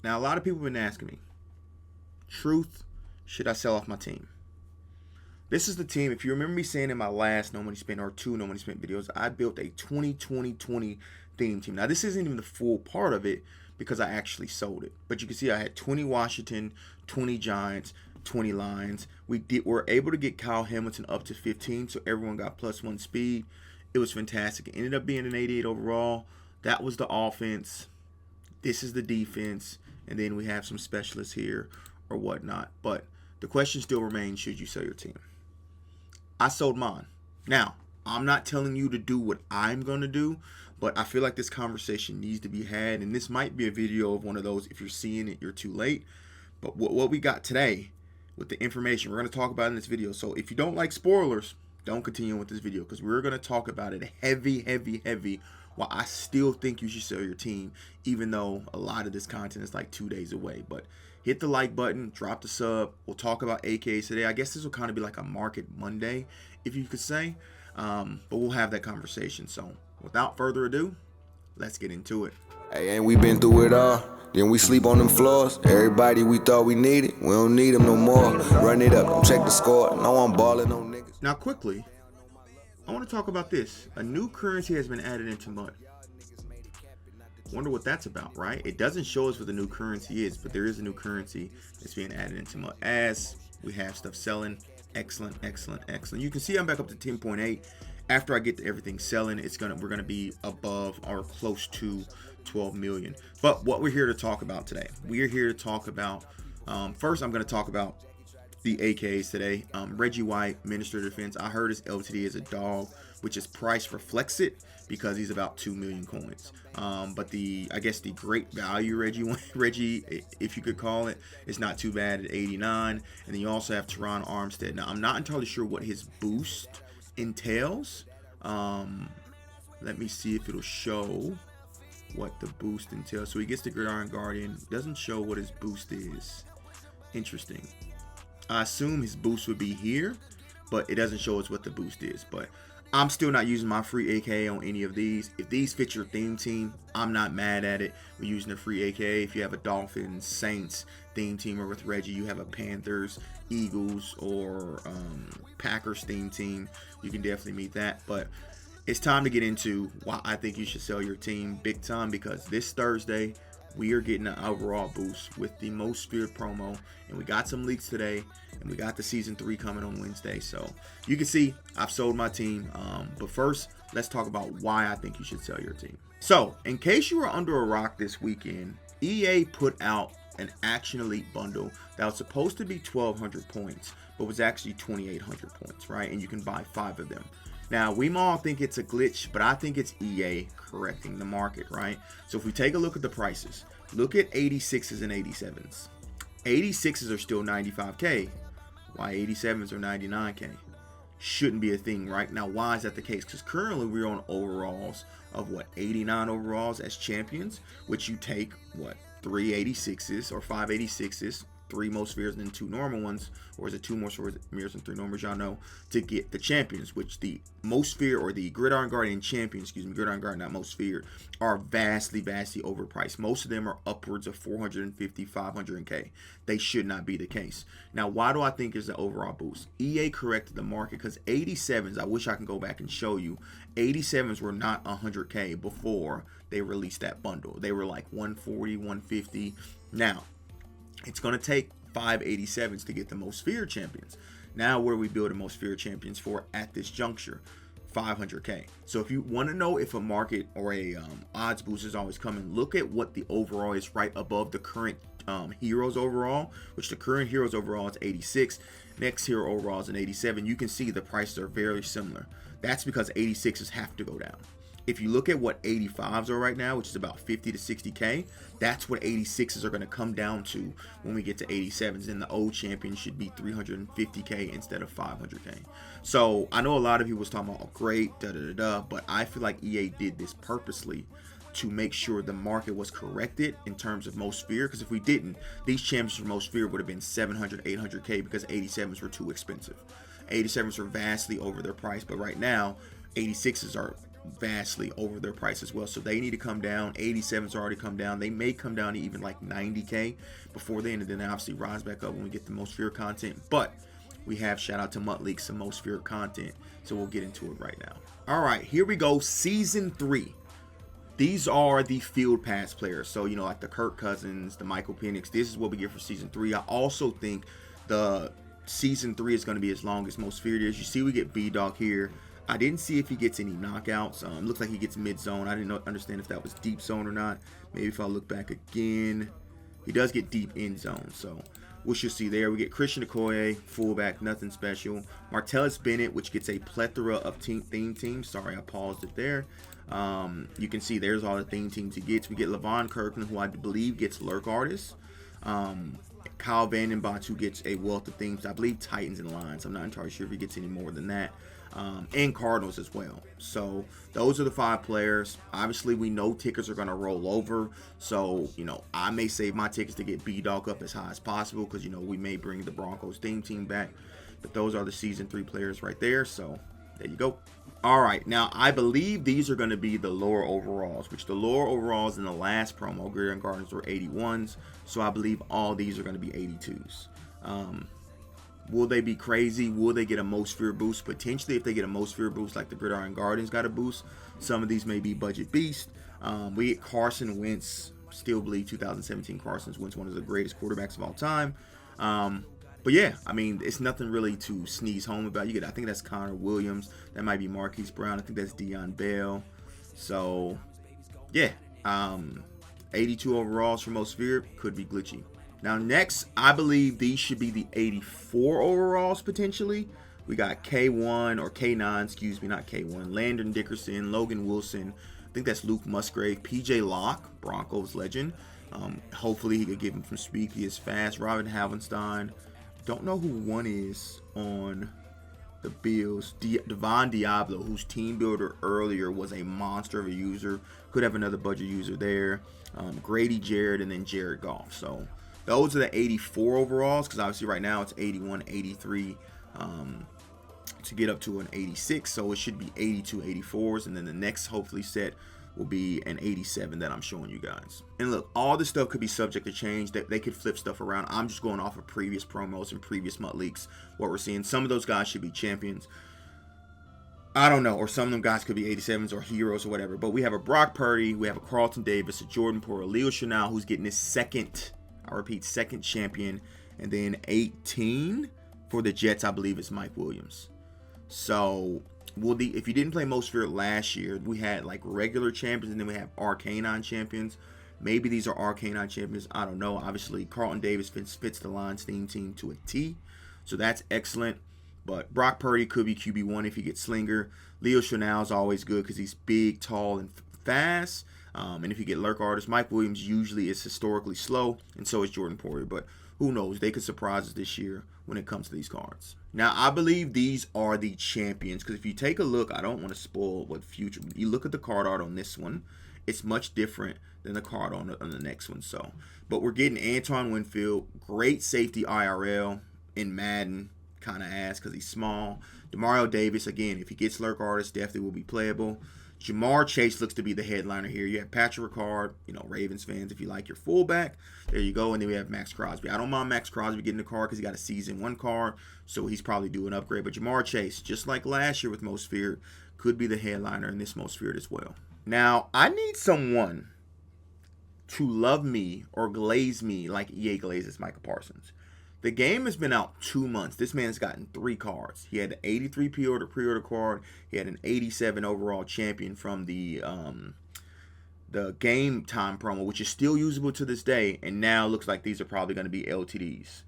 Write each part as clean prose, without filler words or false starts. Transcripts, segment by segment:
Now, a lot of people have been asking me, Truth, should I sell off my team? This is the team. If you remember me saying in my last No Money Spent or 2 No Money Spent videos, I built a 20-20-20 theme team. Now, this isn't even the full part of it because I actually sold it. But you can see I had 20 Washington, 20 Giants, 20 Lions. We were able to get Kyle Hamilton up to 15, so everyone got +1 speed. It was fantastic. It ended up being an 88 overall. That was the offense. This is the defense. And then we have some specialists here or whatnot. But the question still remains, should you sell your team? I sold mine. Now, I'm not telling you to do what I'm going to do, but I feel like this conversation needs to be had. And this might be a video of one of those, if you're seeing it, you're too late. But what we got today with the information we're going to talk about in this video. So if you don't like spoilers, don't continue with this video because we're going to talk about it heavy while I still think you should sell your team, even though a lot of this content is like 2 days away. But hit the like button, drop the sub. We'll talk about AKs today. I guess this will kind of be like a market Monday, if you could say. But we'll have that conversation. So without further ado, let's get into it. Hey, ain't we been through it all? Then we sleep on them floors. Everybody we thought we needed, we don't need them no more. Run it up, don't check the score. No, I'm balling on niggas. Now quickly, I want to talk about this. A new currency has been added into MUT. Wonder what that's about, right? It doesn't show us what the new currency is, but there is a new currency that's being added into MUT as we have stuff selling. Excellent. You can see I'm back up to 10.8. After I get to everything selling, we're gonna be above or close to 12 million. But what we're here to talk about today, we are here to talk about. First, I'm gonna talk about the AKs today. Reggie White, Minister of Defense. I heard his LTD is a dog, which is price reflects it because he's about 2 million coins. But I guess the great value Reggie, if you could call it, is not too bad at 89. And then you also have Teron Armstead. Now, I'm not entirely sure what his boost entails. Let me see if it'll show what the boost entails. So he gets the Gridiron Guardian. Doesn't show what his boost is. Interesting. I assume his boost would be here, but it doesn't show us what the boost is. But I'm still not using my free AK on any of these. If these fit your theme team, I'm not mad at it. We're using a free AK. If you have a Dolphins, Saints theme team, or with Reggie, you have a Panthers, Eagles, or Packers theme team, you can definitely meet that. But it's time to get into why I think you should sell your team big time, because this Thursday, we are getting an overall boost with the Most Feared promo, and we got some leaks today, and we got the Season 3 coming on Wednesday. So you can see I've sold my team. But first, let's talk about why I think you should sell your team. So in case you were under a rock this weekend, EA put out an Action Elite bundle that was supposed to be 1,200 points, but was actually 2,800 points, right? And you can buy 5 of them. Now, we all think it's a glitch, but I think it's EA correcting the market, right? So if we take a look at the prices, look at 86s and 87s. 86s are still 95K. Why 87s are 99K? Shouldn't be a thing, right? Now, why is that the case? Because currently we're on overalls of 89 overalls as champions, which you take 3 86s or 5 86s, 3 most fears and then 2 normal ones, or is it 2 most fears and 3 normals, y'all know, to get the champions, which the most fear or the Gridiron Guardian champions, Gridiron Guardian, not most feared, are vastly overpriced. Most of them are upwards of 450, 500K. They should not be the case. Now, why do I think there's an overall boost? EA corrected the market because 87s, I wish I can go back and show you, 87s were not 100K before they released that bundle. They were like 140, 150. Now, it's going to take 5 87s to get the most feared champions. Now, what are we building most feared champions for at this juncture? 500K. So if you want to know if a market or a odds boost is always coming, look at what the overall is right above the current heroes overall, which the current heroes overall is 86. Next hero overall is an 87. You can see the prices are very similar. That's because 86s have to go down. If you look at what 85s are right now, which is about 50 to 60K, that's what 86s are going to come down to when we get to 87s. And the old champion should be 350K instead of 500K. So I know a lot of people was talking about, oh, great, but I feel like EA did this purposely to make sure the market was corrected in terms of most fear. Because if we didn't, these champions for most fear would have been 700, 800K because 87s were too expensive. 87s were vastly over their price, but right now, 86s are vastly over their price as well. So they need to come down. 87's already come down. They may come down to even like 90K before then, and then obviously rise back up when we get the most feared content. But we have, shout out to Mutt Leaks, some most feared content. So we'll get into it right now. All right, here we go. Season 3. These are the field pass players. So, you know, like the Kirk Cousins, the Michael Penix. This is what we get for Season 3. I also think the Season 3 is going to be as long as most feared is. You see we get B-Dog here. I didn't see if he gets any knockouts. Looks like he gets mid-zone. I didn't understand if that was deep zone or not. Maybe if I look back again. He does get deep end zone. So we should see there. We get Christian Okoye, fullback, nothing special. Martellus Bennett, which gets a plethora of theme teams. Sorry, I paused it there. You can see there's all the theme teams he gets. We get Levon Kirkland, who I believe gets Lurk Artist. Kyle Vandenbach, who gets a wealth of themes. I believe Titans and Lions. I'm not entirely sure if he gets any more than that. And Cardinals as well. So those are the 5 players. Obviously, we know tickets are going to roll over. So, you know, I may save my tickets to get B-Dog up as high as possible because, you know, we may bring the Broncos theme team back. But those are the Season 3 players right there. So there you go. All right. Now, I believe these are going to be the lower overalls, which the lower overalls in the last promo, Greer and Gardens, were 81s. So I believe all these are going to be 82s. Will they be crazy? Will they get a most feared boost? Potentially, if they get a most feared boost like the Gridiron Guardians got a boost. Some of these may be budget beast. We get Carson Wentz. Still believe 2017 Carson Wentz, one of the greatest quarterbacks of all time. But yeah, I mean, it's nothing really to sneeze home about. You get, I think that's Connor Williams. That might be Marquise Brown. I think that's Deion Bell. So yeah, 82 overalls for most feared could be glitchy. Now next, I believe these should be the 84 overalls potentially. We got K1 or K9, excuse me, not K1. Landon Dickerson, Logan Wilson. I think that's Luke Musgrave. PJ Locke, Broncos legend. Hopefully he could give him some speed. He is fast. Robin Havenstein. Don't know who one is on the Bills. Devon Diablo, whose team builder earlier was a monster of a user. Could have another budget user there. Grady Jarrett and then Jared Goff. So those are the 84 overalls, because obviously right now it's 81, 83 to get up to an 86. So it should be 82, 84s. And then the next hopefully set will be an 87 that I'm showing you guys. And look, all this stuff could be subject to change. That they could flip stuff around. I'm just going off of previous promos and previous Mutt leaks. What we're seeing, some of those guys should be champions. I don't know, or some of them guys could be 87s or heroes or whatever. But we have a Brock Purdy, we have a Carlton Davis, a Jordan Poole, a Leo Chenal, who's getting his second, I repeat, second champion. And then 18 for the Jets, I believe it's Mike Williams. So if you didn't play most feared last year, we had like regular champions and then we have Arcanine champions. Maybe these are Arcanine champions. I don't know. Obviously, Carlton Davis fits the Lions theme team to a T. So that's excellent. But Brock Purdy could be QB1 if he gets Slinger. Leo Chenal is always good because he's big, tall, and fast. And if you get Lurk Artist, Mike Williams usually is historically slow, and so is Jordan Poirier. But who knows? They could surprise us this year when it comes to these cards. Now, I believe these are the champions, because if you take a look, I don't want to spoil what future. You look at the card art on this one, it's much different than the card on the next one. So, but we're getting Antoine Winfield, great safety IRL in Madden, kind of ass because he's small. Demario Davis, again, if he gets Lurk Artist, definitely will be playable. Jamar Chase looks to be the headliner here. You have Patrick Ricard, Ravens fans, if you like your fullback. There you go. And then we have Max Crosby. I don't mind Max Crosby getting the card because he got a season 1 card, so he's probably due an upgrade. But Jamar Chase, just like last year with Most Feared, could be the headliner in this Most Feared as well. Now, I need someone to love me or glaze me like EA glazes Micah Parsons. The game has been out 2 months. This man's gotten 3 cards. He had an 83 pre-order card. He had an 87 overall champion from the game time promo, which is still usable to this day. And now it looks like these are probably going to be LTDs.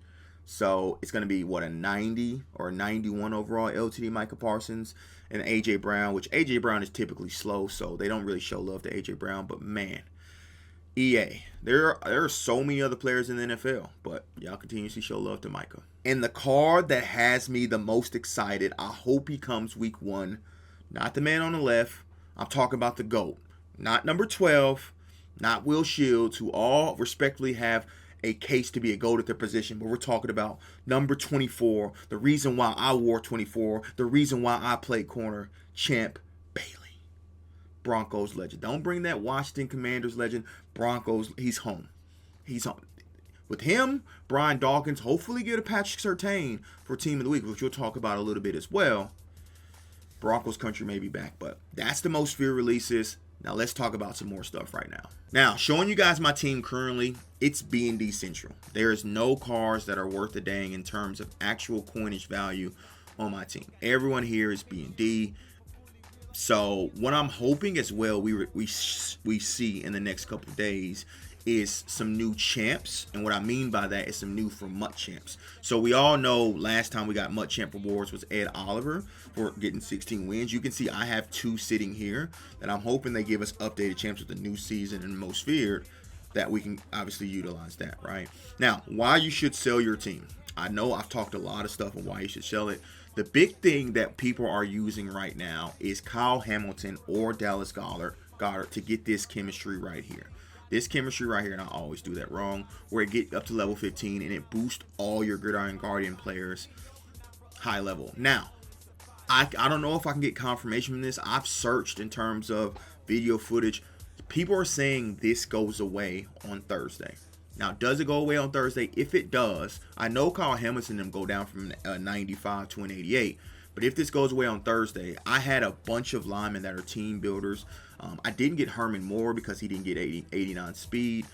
So it's going to be, a 90 or a 91 overall LTD Micah Parsons. And A.J. Brown, which A.J. Brown is typically slow, so they don't really show love to A.J. Brown. But man, EA, there are so many other players in the NFL, but y'all continuously show love to Micah. And the card that has me the most excited, I hope he comes week 1. Not the man on the left. I'm talking about the GOAT. Not number 12, not Will Shields, who all respectfully have a case to be a GOAT at their position, but we're talking about number 24, the reason why I wore 24, the reason why I played corner, Champ Bailey. Broncos legend. Don't bring that Washington Commanders legend. Broncos, he's home. He's home. With him, Brian Dawkins, hopefully get a Patrick Surtain for Team of the Week, which we'll talk about a little bit as well. Broncos country may be back, but that's the most fear releases. Now let's talk about some more stuff right now. Now, showing you guys my team currently, it's B&D Central. There is no cars that are worth a dang in terms of actual coinage value on my team. Everyone here is B&D. So what I'm hoping as well we see in the next couple of days is some new champs, and what I mean by that is some new from MUT champs. So we all know last time we got MUT champ rewards was Ed Oliver for getting 16 wins. You can see I have 2 sitting here that I'm hoping they give us updated champs with the new season and most feared, that we can obviously utilize that, right? Now, why you should sell your team. I know I've talked a lot of stuff on why you should sell it. The big thing that people are using right now is Kyle Hamilton or Dallas Goedert to get this chemistry right here. This chemistry right here, and I always do that wrong, where it get up to level 15 and it boosts all your Gridiron Guardian players high level. Now, I don't know if I can get confirmation from this. I've searched in terms of video footage. People are saying this goes away on Thursday. Now, does it go away on Thursday? If it does, I know Kyle Hamilton and them go down from a 95 to an 88. But if this goes away on Thursday, I had a bunch of linemen that are team builders. I didn't get Herman Moore because he didn't get 89 speed.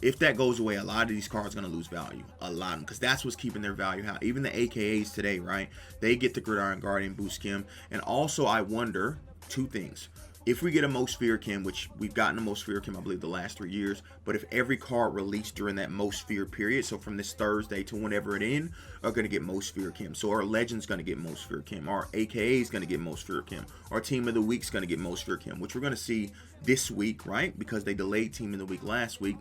If that goes away, a lot of these cards are going to lose value. A lot of them, because that's what's keeping their value high. Even the AKAs today, right? They get the Gridiron Guardian boost chem. And also, I wonder 2 things. If we get a most fear chem, which we've gotten a most fear chem, I believe, the last 3 years, but if every card released during that most fear period, so from this Thursday to whenever it ends, are going to get most fear chem. So our legend's going to get most fear chem, our AKA is going to get most fear chem, our team of the week's going to get most fear chem, which we're going to see this week, right? Because they delayed team of the week last week.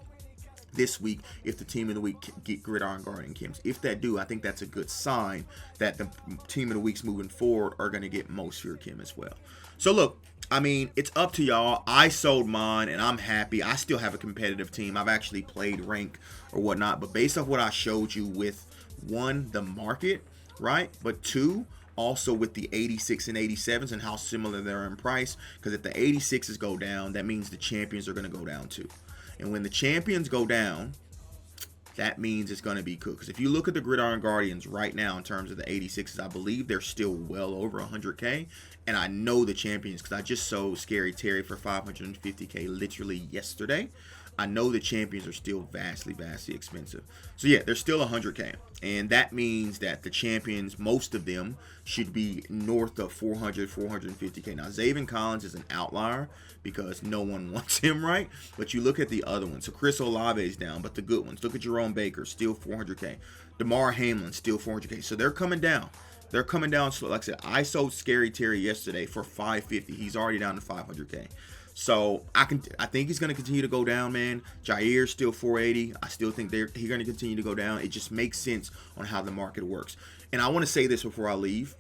This week, if the team of the week get Gridiron Guardian chems. If that do, I think that's a good sign that the team of the weeks moving forward are going to get most fear chem as well. So look, I mean, it's up to y'all. I sold mine and I'm happy. I still have a competitive team. I've actually played rank or whatnot, but based off what I showed you with 1, the market, right? But 2, also with the 86 and 87s and how similar they're in price. Because if the 86s go down, that means the champions are going to go down too. And when the champions go down, that means it's going to be cooked. Because if you look at the Gridiron Guardians right now in terms of the 86s, I believe they're still well over 100K. And I know the champions because I just sold Scary Terry for 550K literally yesterday. I know the champions are still vastly expensive. So yeah, they're still 100K. And that means that the champions, most of them, should be north of 400, 450K. Now, Zaven Collins is an outlier because no one wants him, right? But you look at the other ones. So Chris Olave is down, but the good ones. Look at Jerome Baker, still 400K. DeMar Hamlin, still 400K. So they're coming down. They're coming down slow. Like I said, I sold Scary Terry yesterday for 550. He's already down to 500K. So I think he's going to continue to go down, man. Jair's still 480. I still think he's going to continue to go down. It just makes sense on how the market works. And I want to say this before I leave.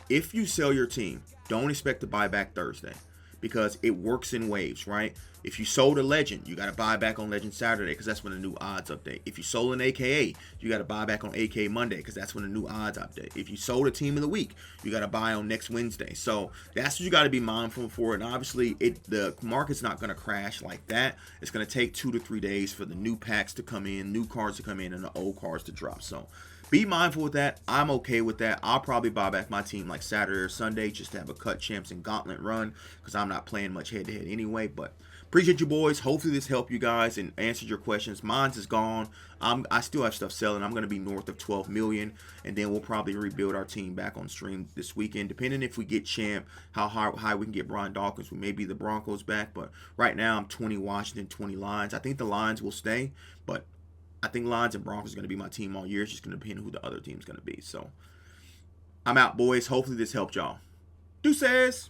If you sell your team, don't expect to buy back Thursday because it works in waves, right? If you sold a legend, you got to buy back on Legend Saturday because that's when the new odds update. If you sold an AKA, you got to buy back on AKA Monday because that's when the new odds update. If you sold a team of the week, you got to buy on next Wednesday. So that's what you got to be mindful for. And obviously, the market's not going to crash like that. It's going to take 2 to 3 days for the new packs to come in, new cards to come in, and the old cards to drop. So be mindful with that. I'm okay with that. I'll probably buy back my team like Saturday or Sunday just to have a cut champs and gauntlet run because I'm not playing much head-to-head anyway. But appreciate you boys. Hopefully this helped you guys and answered your questions. Mine's is gone. I still have stuff selling. I'm going to be north of 12 million, and then we'll probably rebuild our team back on stream this weekend, depending if we get champ, how high we can get Brian Dawkins. We may be the Broncos back, but right now I'm 20 Washington, 20 Lions. I think the Lions will stay, but I think Lions and Broncos are going to be my team all year. It's just going to depend on who the other team's going to be. So I'm out, boys. Hopefully this helped y'all. Deuces.